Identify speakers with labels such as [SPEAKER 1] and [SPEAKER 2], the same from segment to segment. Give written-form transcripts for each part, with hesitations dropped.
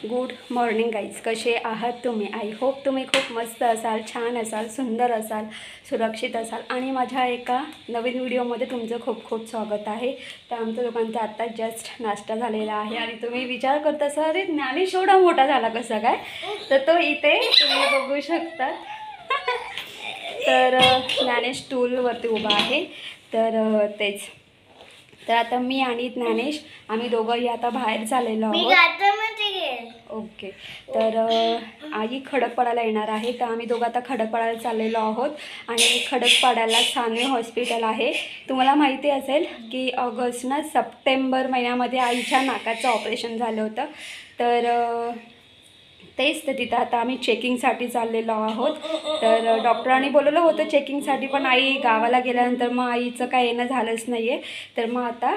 [SPEAKER 1] Good morning guys, कसे आहात तुम्ही? आय होप तुम्ही खूप मस्त असाल, छान असाल, सुंदर असाल, सुरक्षित असाल आणि माझ्या एका नवीन व्हिडिओमध्ये तुमचं खूप खूप स्वागत आहे. तर आमच्या लोकांचा आत्ता जस्ट नाश्ता झालेला आहे आणि तुम्ही विचार करता सर अरे ज्ञानेश एवढा मोठा झाला कसा काय? तर तो इथे तुम्ही बघू शकता. तर ज्ञानेश टूलवरती उभा आहे. तर तेच तर आता मी आणि ज्ञानेश आम्ही दोघंही आता बाहेर चाललेलो आहोत. ओके. तर आई खडकपाड्याला येणार आहे, तर आम्ही दोघं आता खडकपाड्याला चाललेलो आहोत. आणि खडकपाड्याला सानवी हॉस्पिटल आहे. तुम्हाला माहिती असेल की सप्टेंबर महिन्यामध्ये आईच्या नाकाचं ऑपरेशन झालं होतं. तर तेच तर तिथं आता आम्ही चेकिंगसाठी चाललेलो आहोत. तर डॉक्टरांनी बोलवलं होतं चेकिंगसाठी, पण आई गावाला गेल्यानंतर मग आईचं काय येणं झालंच नाही आहे. तर मग आता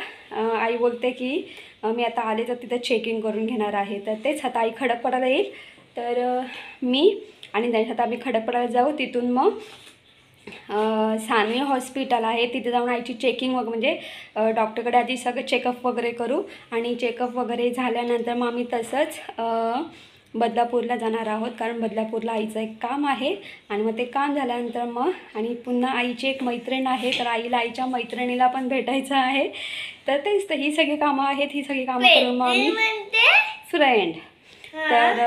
[SPEAKER 1] आई बोलते की मी आता आले तर तिथं चेकिंग करून घेणार आहे. तर तेच आता आई खडकपाड्याला येईल. तर मी आणि त्याच्यात आम्ही खडकपाड्याला जाऊ. तिथून मग सानवी हॉस्पिटल आहे, तिथे जाऊन आईची चेकिंग म्हणजे डॉक्टरकडे आधी सगळं चेकअप वगैरे करू. आणि चेकअप वगैरे झाल्यानंतर मग आम्ही तसंच बदलापूरला जाणार आहोत, कारण बदलापूरला आईचं एक काम आहे. आणि मग ते काम झाल्यानंतर मग आणि पुन्हा आईची एक मैत्रीण आहे, तर आईला आईच्या मैत्रिणीला पण भेटायचं आहे. तर तेच तर ही सगळी कामं आहेत. ही सगळी कामं करून मग आम्ही फ्रेंड तर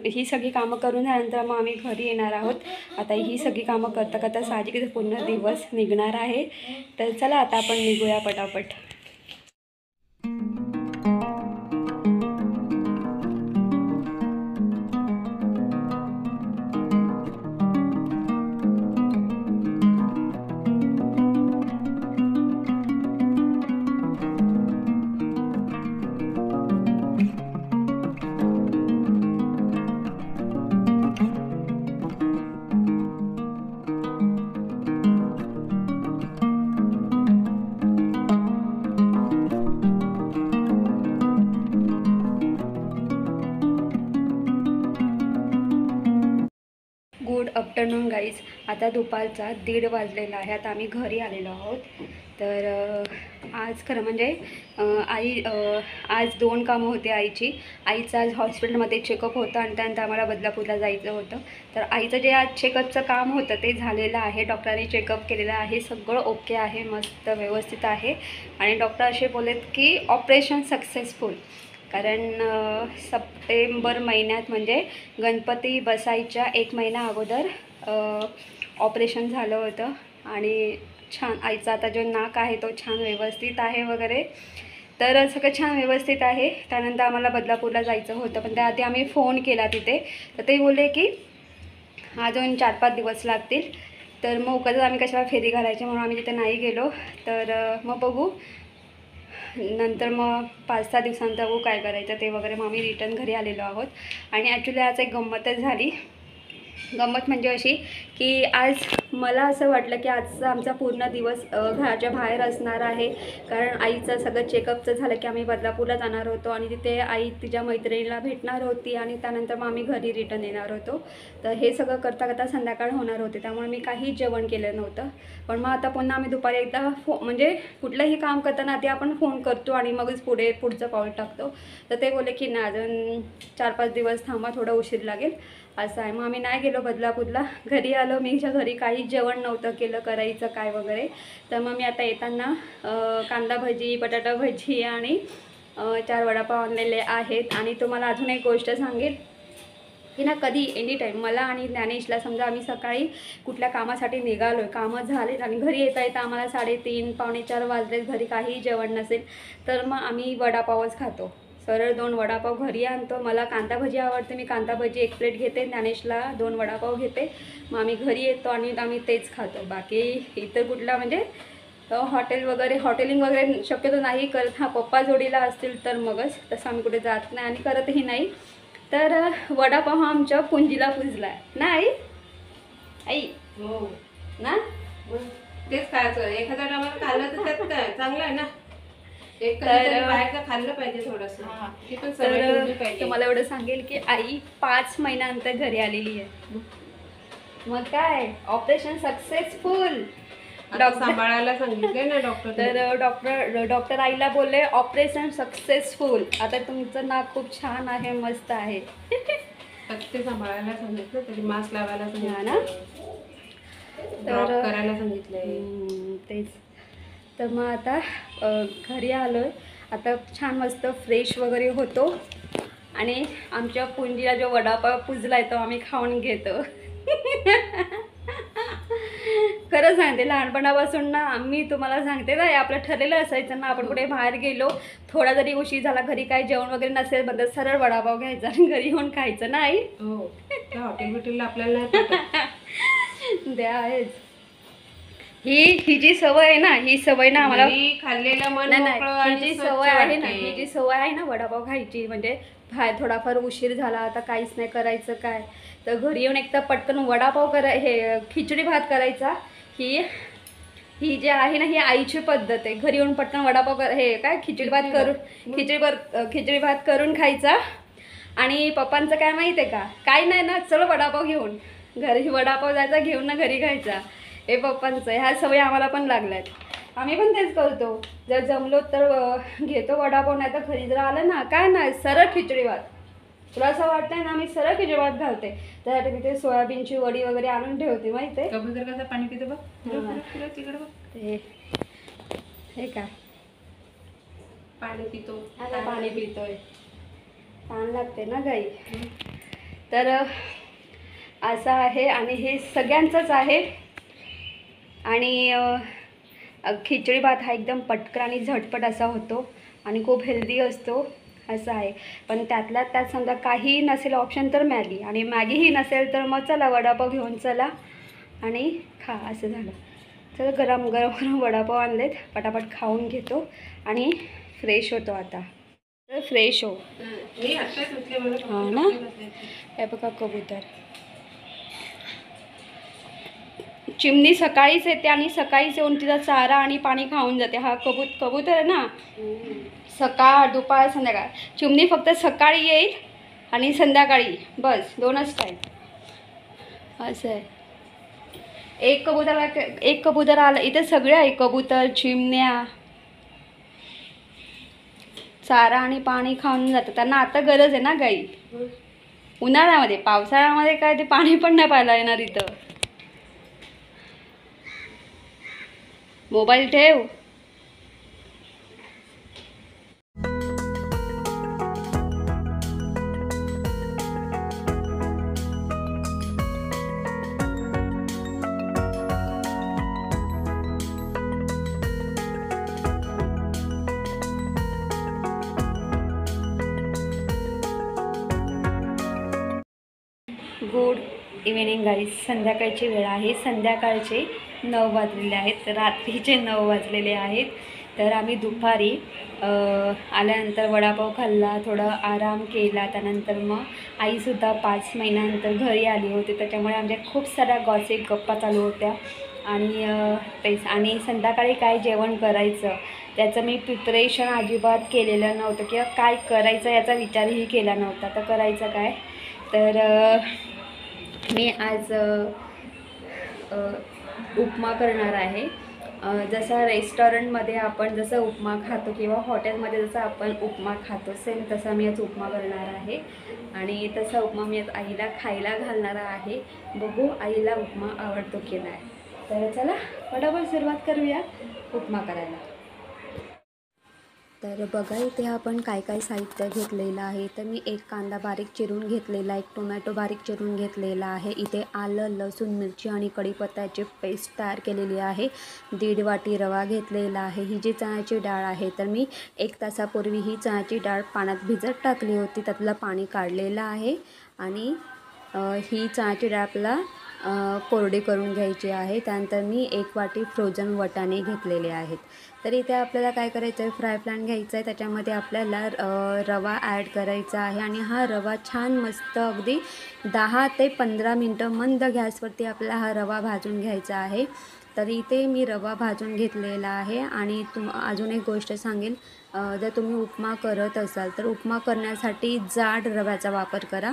[SPEAKER 1] ही सगळी कामं करून झाल्यानंतर मग आम्ही घरी येणार आहोत. आता ही सगळी कामं करता करता साहजिकच पूर्ण दिवस निघणार आहे. तर चला आता आपण निघूया पटापट. Good afternoon guys. आता दुपारचा 1:30 वाजलेला आहे. आता आम्ही घरी आलेलो आहोत. तर आज खरं म्हणजे आज 2 कामं होते आईची. आईचं आज हॉस्पिटलमध्ये चेकअप होतं आणि त्यानंतर आम्हाला बदलापूरला जायचं होतं. तर आईचं जे आज चेकअपचं काम होतं ते झालेलं आहे. डॉक्टरांनी चेकअप केलेलं आहे, सगळं ओके आहे, मस्त व्यवस्थित आहे. आणि डॉक्टर असे बोललेत की ऑपरेशन सक्सेसफुल, कारण सप्टेंबर महिन्यात म्हणजे गणपती बसायच्या 1 महिना अगोदर ऑपरेशन झालं होतं. आणि छान आईचा आता जो नाक आहे तो छान व्यवस्थित आहे वगैरे. तर सगळं छान व्यवस्थित आहे. त्यानंतर आम्हाला बदलापूरला जायचं होतं, पण त्याआधी आम्ही फोन केला तिथे. तर ते बोलले की अजून 4-5 दिवस लागतील. तर मग उगाच आम्ही कशाला फेरी घालायची म्हणून आम्ही तिथे नाही गेलो. तर मग बघू नंतर मग 5-6 दिवसांतर बघू काय करायचं ते वगैरे. मग आम्ही रिटर्न घरी आलेलो आहोत. आणि ॲक्च्युली आज एक गंमतच झाली. गंमत म्हणजे अशी की आज मला असं वाटलं की आजचा आमचा पूर्ण दिवस घराच्या बाहेर असणार आहे, कारण आईचं सगळं चेकअपचं झालं की आम्ही बदलापूरला जाणार होतो आणि तिथे आई तिच्या मैत्रिणीला भेटणार होती आणि त्यानंतर मग आम्ही घरी रिटर्न येणार होतो. तर हे सगळं करता करता संध्याकाळ होणार होते, त्यामुळे मी काहीच जेवण केलं नव्हतं. पण मग आता पुन्हा आम्ही दुपारी एकदा म्हणजे कुठलंही काम करताना आधी आपण फोन करतो आणि मगच पुढचं पाऊल टाकतो. तर ते बोलले की ना अजून 4-5 दिवस थांबा, थोडं उशीर लागेल असं आहे. मग आम्ही नाही गेलो बदलापूरला. घरी आलो. मीच्या घरी काहीच जेवण नव्हतं केलं, करायचं काय वगैरे. तर मग मी आता येताना कांदा भजी, बटाटा भजी आणि 4 वडापाव आणलेले आहेत. आणि तुम्हाला अजून एक गोष्ट सांगेल की ना कधी एनी टाईम मला आणि ज्ञानेशला समजा आम्ही सकाळी कुठल्या कामासाठी निघालो आहे, कामं झालेत आणि घरी येता येता आम्हाला 3:30 पावणे 4 वाजलेत, घरी काहीही जेवण नसेल, तर मग आम्ही वडापावच खातो. सरळ 2 वडापाव घरी आणतो. मला कांदा भजी आवडते, मी कांदा भजी 1 प्लेट घेते, ज्ञानेशला 2 वडापाव घेते. मग आम्ही घरी येतो आणि आम्ही तेच खातो. बाकी इतर कुठला म्हणजे हॉटेलिंग वगैरे शक्यतो नाही करत. हां, पप्पा जोडीला असतील तर मगच, तसं आम्ही कुठे जात नाही आणि करतही नाही. तर वडापाव हा आमच्या पुंजीला पुजला आहे ना आई? आई
[SPEAKER 2] हो
[SPEAKER 1] ना
[SPEAKER 2] तेच खायचं. एखाद्या टायमाला खाल्लं तर त्यात काय चांगलं आहे ना. एक
[SPEAKER 1] तर
[SPEAKER 2] बाहेरचं खाल्लं पाहिजे थोडंसं. ती पण सवय
[SPEAKER 1] तर
[SPEAKER 2] ठेवली पाहिजे.
[SPEAKER 1] तुम्हाला एवढं सांगेल की आई 5 महिन्यानंतर घरी आलेली आहे. मग काय ऑपरेशन सक्सेसफुल.
[SPEAKER 2] आता सांभाळायला सांगितले ना डॉक्टर.
[SPEAKER 1] तर डॉक्टर आईला बोलले ऑपरेशन सक्सेसफुल. आता तुमचं नाक खूप छान आहे, मस्त आहे.
[SPEAKER 2] ते सांभाळायला सांगितलं, तरी मास्क लावायला
[SPEAKER 1] हा
[SPEAKER 2] सांगितलं
[SPEAKER 1] ना.
[SPEAKER 2] ड्रॉप
[SPEAKER 1] तर
[SPEAKER 2] करायला सांगितलंय.
[SPEAKER 1] तेच. तर मग आता घरी आलोय. आता छान मस्त फ्रेश वगैरे होतो आणि आमच्या पुंजीला जो वडापाव पुजलाय तो आम्ही खाऊन घेतो. खरं सांगते, लहानपणापासून ना मी तुम्हाला सांगते ना, आपलं ठरलेलं असायचं ना, आपण कुठे बाहेर गेलो, थोडा जरी उशीर झाला, घरी काही जेवण वगैरे नसेल बंद, सरळ वडापाव घ्यायचा आणि घरी येऊन खायचं नाही.
[SPEAKER 2] हो, त्या हॉटेल बिटेलला आपल्याला नाही पटत.
[SPEAKER 1] ते आहेच. ही जी सवय आहे ना, ही सवय ना आम्हाला
[SPEAKER 2] खाल्लेलं मन
[SPEAKER 1] नाही,
[SPEAKER 2] मोकळं
[SPEAKER 1] ही
[SPEAKER 2] आणि
[SPEAKER 1] जी
[SPEAKER 2] स्वच्छ
[SPEAKER 1] सवय आहे ना,
[SPEAKER 2] वाटते.
[SPEAKER 1] ही जी सवय आहे ना वडापाव खायची, म्हणजे थोडाफार उशीर झाला, आता काहीच नाही करायचं काय, तर घरी येऊन एक तर पटकन वडापाव हे खिचडी भात करायचा. ही जी आहे ना, ही आईची पद्धत आहे. घरी येऊन पटकन वडापाव हे काय खिचडी भात करून खायचा. आणि पप्पांचं काय माहिती आहे का, काय नाही ना, चलो वडापाव घेऊन घरी, वडापाव जायचा घेऊन ना घरी खायचा. हे पप्पांचं, ह्या सवयी आम्हाला पण लागल्यात. आम्ही पण तेच करतो. जर जमलो तर घेतो वडापाव, नाही तर घरी जर आलं ना, काय नाही, सरळ खिचडी भात. तुला असं वाटतंय ना, मी सरळ खिचडी भात घालते. त्यासाठी मी ते सोयाबीनची वडी वगैरे आणून ठेवते, माहिती आहे.
[SPEAKER 2] कबूतर कसं पाणी पितो बघ, तिकडे बघ.
[SPEAKER 1] हे काय
[SPEAKER 2] पाणी पितो,
[SPEAKER 1] आता पाणी पितोय, छान लागते ना गाई. तर असं आहे आणि हे सगळ्यांचंच आहे. आणि खिचडी भात हा एकदम पटकन आणि झटपट असा होतो आणि खूप हेल्दी असतो, असं आहे. पण त्यातल्या त्यात समजा काही नसेल ऑप्शन तर मॅगी, आणि मॅगीही नसेल तर मग चला वडापाव घेऊन चला आणि खा, असं झालं. चला गरम गरम वडापाव आणलेत, पटापट खाऊन घेतो आणि फ्रेश होतो. आता तर फ्रेश हो. हां ना. हे बघा कबूतर, चिमणी सकाळीच येते आणि सकाळीच येऊन तिचा चारा आणि पाणी खाऊन जाते. हा कबूतर आहे ना, सकाळ दुपार संध्याकाळ. चिमणी फक्त सकाळी येईल आणि संध्याकाळी, बस 2च टाईम, असं आहे. एक कबूतर आलं इथे, सगळे आहे कबूतर, चिमण्या चारा आणि पाणी खाऊन जातात. त्यांना आता गरज आहे ना गाई, उन्हाळ्यामध्ये. पावसाळ्यामध्ये काय ते पाणी पण नाही प्यायला येणार इथं. मोबाईल ठेव. Good evening guys. संध्याकाळची वेळ आहे, संध्याकाळचे 9 वाजलेले आहेत, रात्रीचे 9 वाजलेले आहेत. तर आम्ही दुपारी आल्यानंतर वडापाव खाल्ला, थोडं आराम केला. त्यानंतर मग आईसुद्धा 5 महिन्यानंतर घरी आली होती, त्याच्यामुळे आमच्या खूप साऱ्या गप्पा चालू होत्या. आणि तेच, आणि संध्याकाळी काय जेवण करायचं त्याचं मी प्रिपरेशन अजिबात केलेलं नव्हतं, किंवा काय करायचं याचा विचारही केला नव्हता. तर करायचं काय, तर मी आज उपमा करणार आहे. जसा रेस्टॉरंटमध्ये आपण जसं उपमा खातो किंवा हॉटेलमध्ये जसं आपण उपमा खातो, सेम तसा मी आज उपमा करणार आहे. आणि तसा उपमा मी आज आईला खायला घालणार आहे. बघू आईला उपमा आवडतो की नाही. तर चला फटाफट सुरुवात करूया उपमा करायला. तर बघा इथे आपण काय काय साहित्य घेतलेलं आहे. तर मी एक कांदा बारीक चिरून घेतलेला, एक टोमॅटो बारीक चिरून घेतलेला आहे. इथे आलं, लसूण, मिरची आणि कढीपत्त्याची पेस्ट तयार केलेली आहे. 1.5 वाटी रवा घेतलेला आहे. ही जी चण्याची डाळ आहे, तर मी 1 तासापूर्वी ही चण्याची डाळ पाण्यात भिजत टाकली होती, त्यातलं पाणी काढलेलं आहे. आणि ही चण्याची डाळ आपल्याला कोरडी करून घ्यायची आहे. त्यानंतर मी 1 वाटी फ्रोझन वटाणे घेतलेले आहेत. तर इथे आपल्याला काय करायचं आहे, फ्राय पॅन घ्यायचं आहे, त्याच्यामध्ये आपल्याला रवा ॲड करायचा आहे. आणि हा रवा छान मस्त अगदी 10 ते 15 मिनटं मंद गॅसवरती आपल्याला हा रवा भाजून घ्यायचा आहे. तर इथे मी रवा भाजून घेतलेला आहे. आणि अजून एक गोष्ट सांगेल, जर तुम्ही उपमा करत असाल तर उपमा करण्यासाठी जाड रव्याचा वापर करा,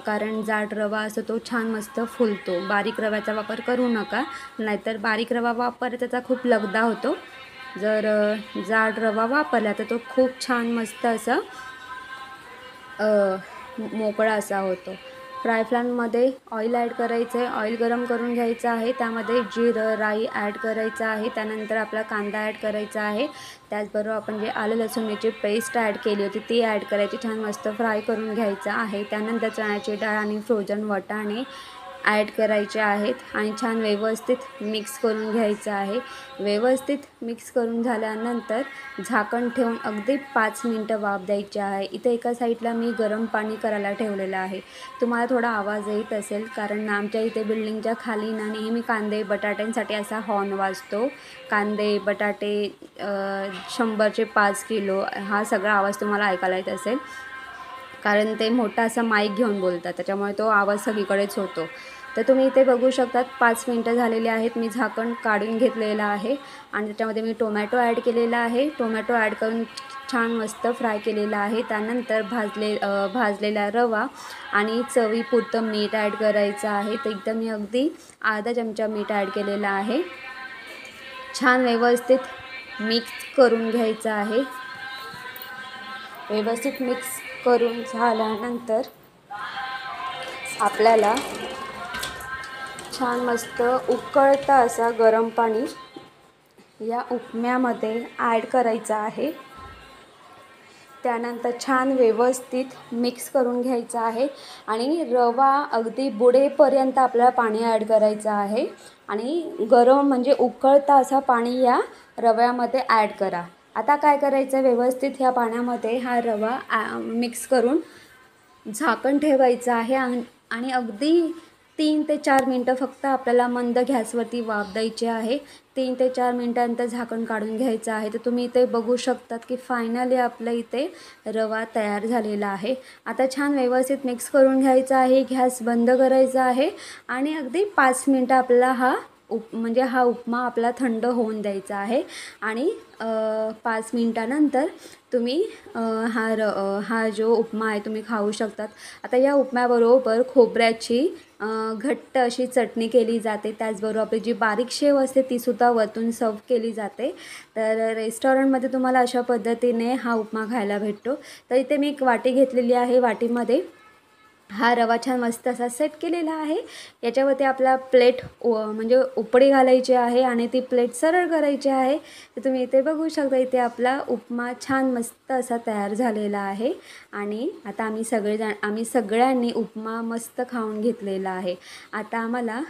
[SPEAKER 1] कारण जाड रवा असतो तो छान मस्त फुलतो. बारीक रव्याचा वापर करू नका, नाहीतर बारीक रवा वापर त्याचा खूप लगदा होतो. जर जाड रवा वापरला तर तो खूप छान मस्त असा मोकळा असा होतो. फ्राय पॅनमध्ये ऑइल ॲड करायचं आहे. ऑइल गरम करून घ्यायचं आहे. त्यामध्ये जिरं, राई ॲड करायचं आहे. त्यानंतर आपला कांदा ॲड करायचा आहे. त्याचबरोबर आपण जे आलं लसूणची पेस्ट ॲड केली होती ती ॲड करायची. छान मस्त फ्राय करून घ्यायचं आहे. त्यानंतर चण्याची डाळ आणि फ्रोझन वाटाणे ॲड करायचे आहेत आणि छान व्यवस्थित मिक्स करून घ्यायचं आहे. व्यवस्थित मिक्स करून झाल्यानंतर झाकण ठेवून अगदी 5 मिनटं वाफ द्यायची आहे. इथे एका साईडला मी गरम पाणी करायला ठेवलेलं आहे. तुम्हाला थोडा आवाज येत असेल, कारण आमच्या इथे बिल्डिंगच्या खाली ना नेहमी कांदे बटाट्यांसाठी असा हॉर्न वाजतो. कांदे बटाटे 100चे 5 किलो हा सगळा आवाज तुम्हाला ऐकायला येत असेल, कारण ते मोठा असा माईक घेऊन बोलतात, त्याच्यामुळे तो आवाज सगळीकडेच होतो. तर तुम्ही इथे बघू शकतात 5 मिनटं झालेले आहेत. मी झाकण काढून घेतलेलं आहे आणि त्याच्यामध्ये मी टोमॅटो ॲड केलेला आहे. टोमॅटो ॲड करून छान मस्त फ्राय केलेला आहे. त्यानंतर भाजलेला रवा आणि चवीपुरतं मीठ ॲड करायचं आहे. तर इथं मी अगदी अर्धा चमचा मीठ ॲड केलेला आहे. छान व्यवस्थित मिक्स करून घ्यायचं आहे. व्यवस्थित मिक्स करून झाल्यानंतर आपल्याला छान मस्त उकळता असा गरम पाणी या उपम्यामध्ये ॲड करायचं आहे. त्यानंतर छान व्यवस्थित मिक्स करून घ्यायचं आहे आणि रवा अगदी बुडेपर्यंत आपल्याला पाणी ॲड करायचं आहे आणि गरम म्हणजे उकळता असा पाणी या रव्यामध्ये ॲड करा. आता काय करायचं, व्यवस्थित ह्या पाण्यामध्ये हा रवा मिक्स करून झाकण ठेवायचं आहे आणि अगदी 3 ते 4 मिनटं फक्त आपल्याला मंद गॅसवरती वाफ द्यायची आहे. 3 ते 4 मिनटानंतर झाकण काढून घ्यायचं आहे. तर तुम्ही इथे बघू शकतात की फायनली आपल्या इथे रवा तयार झालेला आहे. आता छान व्यवस्थित मिक्स करून घ्यायचं आहे. गॅस बंद करायचा आहे आणि अगदी 5 मिनटं आपल्याला हा उपमा आपला थंड होऊन द्यायचा आहे आणि 5 मिनटानंतर तुम्ही हा जो उपमा आहे तुम्ही खाऊ शकतात. आता या उपम्याबरोबर खोबऱ्याची घट्ट अशी चटणी केली जाते. त्याचबरोबर आपली जी बारीक शेव असते तीसुद्धा वरतून सर्व केली जाते. तर रेस्टॉरंटमध्ये तुम्हाला अशा पद्धतीने हा उपमा खायला भेटतो. तर इथे मी एक वाटी घेतलेली आहे. वाटीमध्ये हा रवा छान मस्त असा सेट केलेला आहे. याच्यावरती आपला प्लेट म्हणजे उपडी घालायची आहे आणि ती प्लेट सरळ करायची आहे. तर तुम्ही इथे बघू शकता, इथे आपला उपमा छान मस्त असा तयार झालेला आहे आणि आता आम्ही सगळ्यांनी उपमा मस्त खाऊन घेतलेला आहे. आता आम्हाला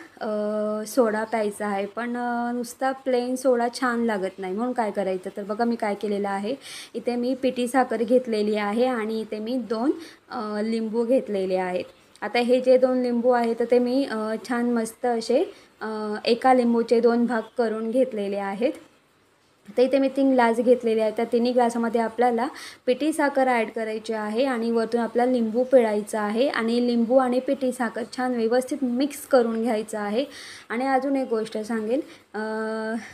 [SPEAKER 1] सोडा प्यायचा आहे, पण नुसता प्लेन सोडा छान लागत नाही, म्हणून काय करायचं, तर बघा मी काय केलेलं आहे. इथे मी पिठी साखर घेतलेली आहे आणि इथे मी 2 लिंबू घेतलेले आहेत. आता हे जे 2 लिंबू आहेत तर ते मी छान मस्त असे एका लिंबूचे 2 भाग करून घेतलेले आहेत. तर इथे मी 3 ग्लास घेतलेले आहेत. त्या 3 ग्लासामध्ये आपल्याला पिठी साखर ॲड करायची आहे आणि वरतून आपल्याला लिंबू पिळायचा आहे आणि लिंबू आणि पिठी साखर छान व्यवस्थित मिक्स करून घ्यायचं आहे. आणि अजून एक गोष्ट सांगेल,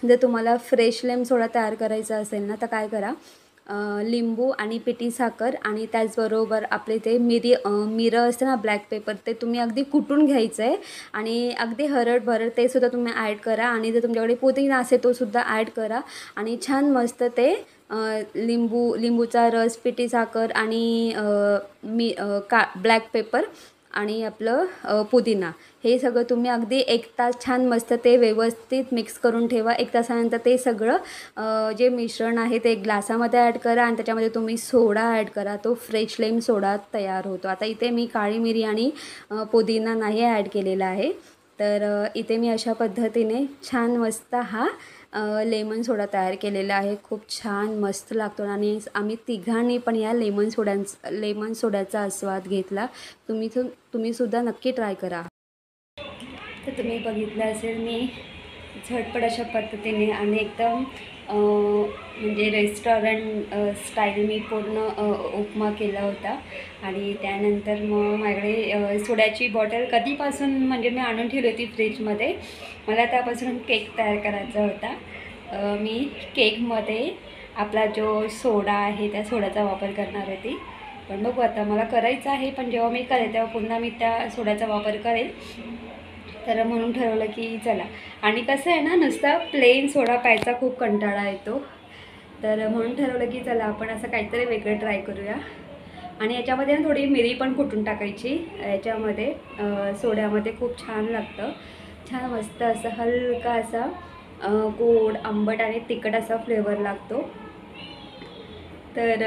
[SPEAKER 1] जर तुम्हाला फ्रेश लेमन सोडा तयार करायचा असेल ना, तर काय करा, लिंबू आणि पिठी साखर आणि त्याचबरोबर आपले ते मिरं असतं ना, ब्लॅक पेपर, ते तुम्ही अगदी कुटून घ्यायचं आहे आणि अगदी हरड ते सुद्धा तुम्ही ॲड करा आणि जर तुमच्याकडे पुदिना असेल तो सुद्धा ॲड करा आणि छान मस्त ते लिंबूचा रस, पिठी साखर आणि ब्लॅक पेपर आणि आपलं पुदिना, हे सगळं तुम्ही अगदी 1 तास छान मस्त ते व्यवस्थित मिक्स करून ठेवा. 1 तासानंतर ते सगळं जे मिश्रण आहे ते ग्लासामध्ये ॲड करा आणि त्याच्यामध्ये तुम्ही सोडा ॲड करा. तो फ्रेश लेमन सोडा तयार होतो. आता इथे मी काळी मिरी आणि पुदिना नाही ॲड केलेला आहे. तर इथे मी अशा पद्धतीने छान मस्त हा लेमन सोडा तयार केलेला आहे. खूप छान मस्त लागतो आणि आम्ही तिघांनी पण या लेमन सोड्याचा आस्वाद घेतला. तुम्ही सुद्धा नक्की ट्राय करा. तर तुम्ही बघितलं असेल, मी झटपट अशा पद्धतीने आणि एकदम म्हणजे रेस्टॉरंट स्टाईल मी पूर्ण उपमा केला होता. आणि त्यानंतर मग माझ्याकडे सोड्याची बॉटल कधीपासून म्हणजे मी आणून ठेवली होती फ्रीजमध्ये. मला त्यापासून केक तयार करायचा होता. मी केकमध्ये आपला जो सोडा आहे त्या सोड्याचा वापर करणार आहे ती. पण बघू आता, मला करायचं आहे, पण जेव्हा मी करेल तेव्हा पुन्हा मी त्या सोड्याचा वापर करेल. तर म्हणून ठरवलं की चला. आणि कसं आहे ना, नुसता प्लेन सोडा प्यायचा खूप कंटाळा येतो. तर म्हणून ठरवलं की चला आपण असं काहीतरी वेगळं ट्राय करूया. आणि याच्यामध्ये ना थोडी मिरी पण कुटून टाकायची याच्यामध्ये, सोड्यामध्ये. खूप छान लागतं, छान मस्त असं हलका असा गोड आंबट आणि तिखट असा फ्लेवर लागतो. तर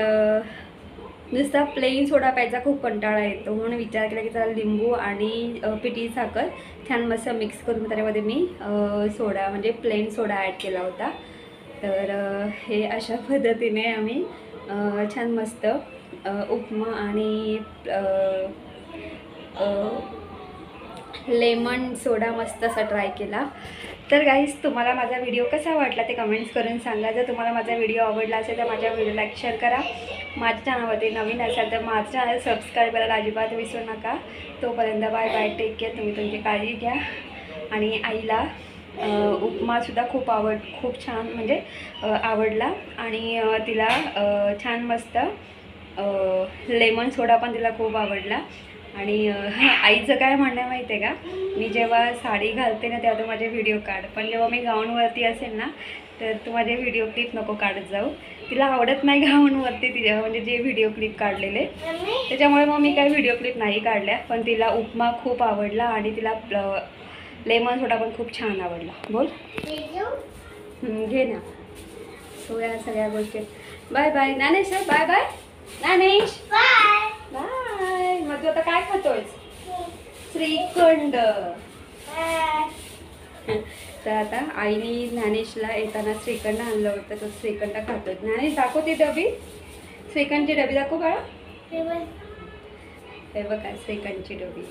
[SPEAKER 1] नुसता प्लेन सोडा प्यायचा खूप कंटाळा येतो, म्हणून विचार केला की चला लिंबू आणि पिठी साखर छान मस्त मिक्स करून त्याच्यामध्ये मी सोडा म्हणजे प्लेन सोडा ॲड केला होता. तर हे अशा पद्धतीने आम्ही छान मस्त उपमा आणि लेमन सोडा मस्त असा ट्राय केला. तर गाईज, तुम्हाला माझा व्हिडिओ कसा वाटला ते कमेंट्स करून सांगा. जर तुम्हाला माझा व्हिडिओ आवडला असेल तर माझ्या व्हिडिओ लाईक शेअर करा. माझ्या चॅनलवरती नवीन असाल तर माझं चॅनल सबस्क्राईब करायला अजिबात विसरू नका. तोपर्यंत बाय बाय, टेक केअर. तुम्ही तुमची काळजी घ्या. आणि आईला उपमासुद्धा खूप छान म्हणजे आवडला. आणि तिला छान मस्त लेमन सोडा पण तिला खूप आवडला. आणि आईचं काय म्हणणं माहिती आहे का, मी जेव्हा साडी घालते ना तेव्हा तू माझे व्हिडिओ काढ, पण जेव्हा मी गाऊनवरती असेल ना तर तू माझे व्हिडिओ क्लिप नको काढत जाऊ. तिला आवडत नाही गाऊनवरती तिच्या म्हणजे जे व्हिडिओ क्लिप काढलेले, त्याच्यामुळे मग मी काही व्हिडिओ क्लिप नाही काढल्या. पण तिला उपमा खूप आवडला आणि तिला लेमन सोडा पण खूप छान आवडला. बोल घे ना. सो या सगळ्या गोष्टी. Bye bye Dnyanesh, bye bye Dnyanesh, bye. मग तू आता काय खातोय? श्रीखंड. तर आता आईने ज्ञानेशला येताना श्रीखंड आणलं होतं, तो श्रीखंड खातोय. ज्ञानेश दाखव ती डबी, श्रीखंडची डबी दाखव बाळा. हे बघा श्रीखंडची डबी,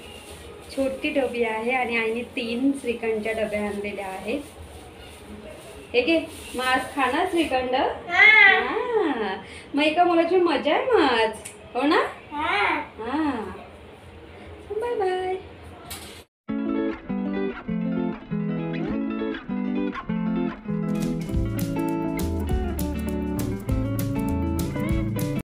[SPEAKER 1] छोटी डबी आहे. आणि आईने 3 श्रीखंडच्या डब्या आणलेल्या आहेत. हे घे, मग आज खाणार श्रीखंड. मग एका मुलाची मजा आहे मग आज, हो ना?